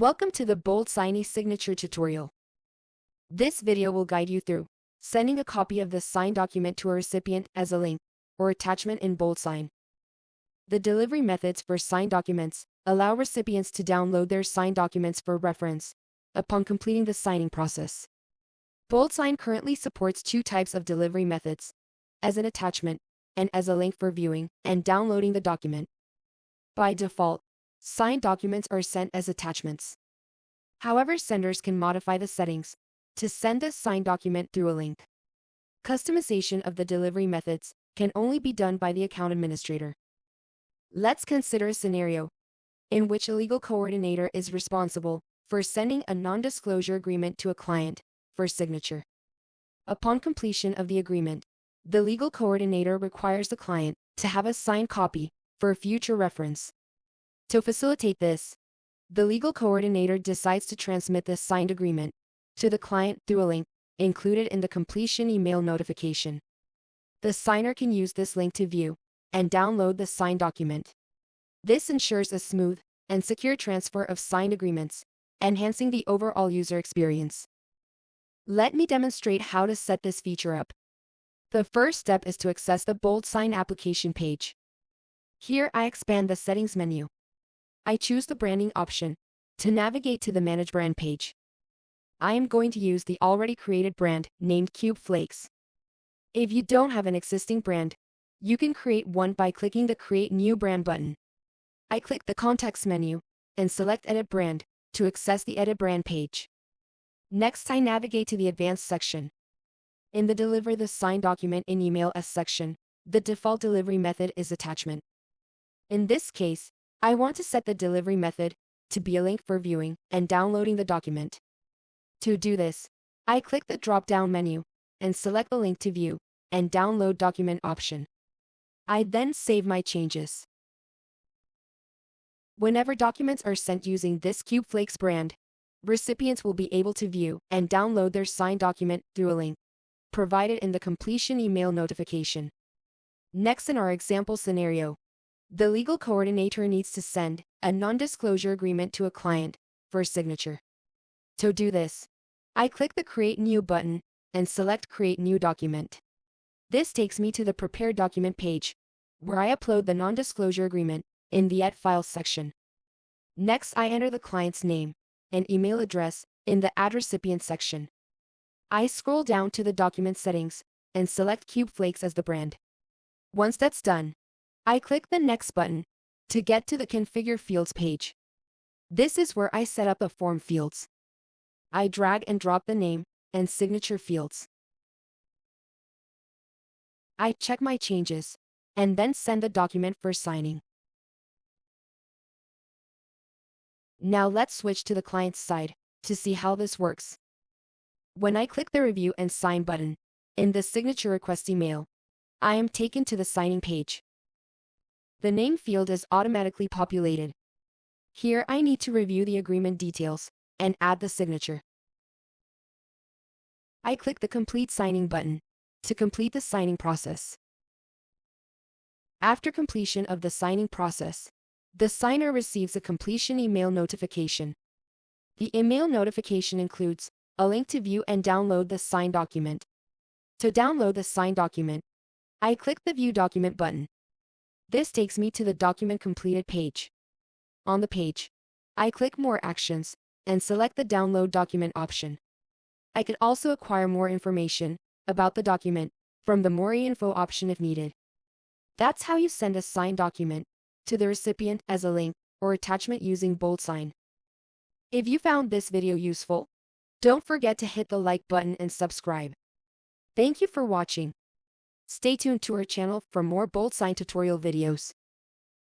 Welcome to the BoldSign eSignature tutorial. This video will guide you through sending a copy of the signed document to a recipient as a link or attachment in BoldSign. The delivery methods for signed documents allow recipients to download their signed documents for reference upon completing the signing process. BoldSign currently supports two types of delivery methods, as an attachment and as a link for viewing and downloading the document. By default, signed documents are sent as attachments. However, senders can modify the settings to send the signed document through a link. Customization of the delivery methods can only be done by the account administrator. Let's consider a scenario in which a legal coordinator is responsible for sending a non-disclosure agreement to a client for signature. Upon completion of the agreement, the legal coordinator requires the client to have a signed copy for future reference. To facilitate this, the legal coordinator decides to transmit the signed agreement to the client through a link included in the completion email notification. The signer can use this link to view and download the signed document. This ensures a smooth and secure transfer of signed agreements, enhancing the overall user experience. Let me demonstrate how to set this feature up. The first step is to access the BoldSign application page. Here I expand the settings menu. I choose the branding option to navigate to the Manage Brand page. I am going to use the already created brand named Cube Flakes. If you don't have an existing brand, you can create one by clicking the Create New Brand button. I click the Context menu and select Edit Brand to access the Edit Brand page. Next, I navigate to the Advanced section. In the Deliver the Signed Document in Email as section, the default delivery method is attachment. In this case, I want to set the delivery method to be a link for viewing and downloading the document. To do this, I click the drop-down menu and select the link to view and download document option. I then save my changes. Whenever documents are sent using this Cube Flakes brand, recipients will be able to view and download their signed document through a link provided in the completion email notification. Next, in our example scenario, the legal coordinator needs to send a non-disclosure agreement to a client for signature. To do this, I click the Create New button and select Create New Document. This takes me to the Prepared Document page, where I upload the non-disclosure agreement in the Add Files section. Next, I enter the client's name and email address in the Add Recipient section. I scroll down to the document settings and select Cube Flakes as the brand. Once that's done, I click the Next button to get to the Configure Fields page. This is where I set up the form fields. I drag and drop the name and signature fields. I check my changes and then send the document for signing. Now let's switch to the client's side to see how this works. When I click the Review and Sign button in the Signature Request email, I am taken to the signing page. The name field is automatically populated. Here I need to review the agreement details and add the signature. I click the Complete Signing button to complete the signing process. After completion of the signing process, the signer receives a completion email notification. The email notification includes a link to view and download the signed document. To download the signed document, I click the View Document button. This takes me to the Document Completed page. On the page, I click More Actions and select the Download Document option. I can also acquire more information about the document from the More Info option if needed. That's how you send a signed document to the recipient as a link or attachment using BoldSign. If you found this video useful, don't forget to hit the like button and subscribe. Thank you for watching. Stay tuned to our channel for more BoldSign tutorial videos.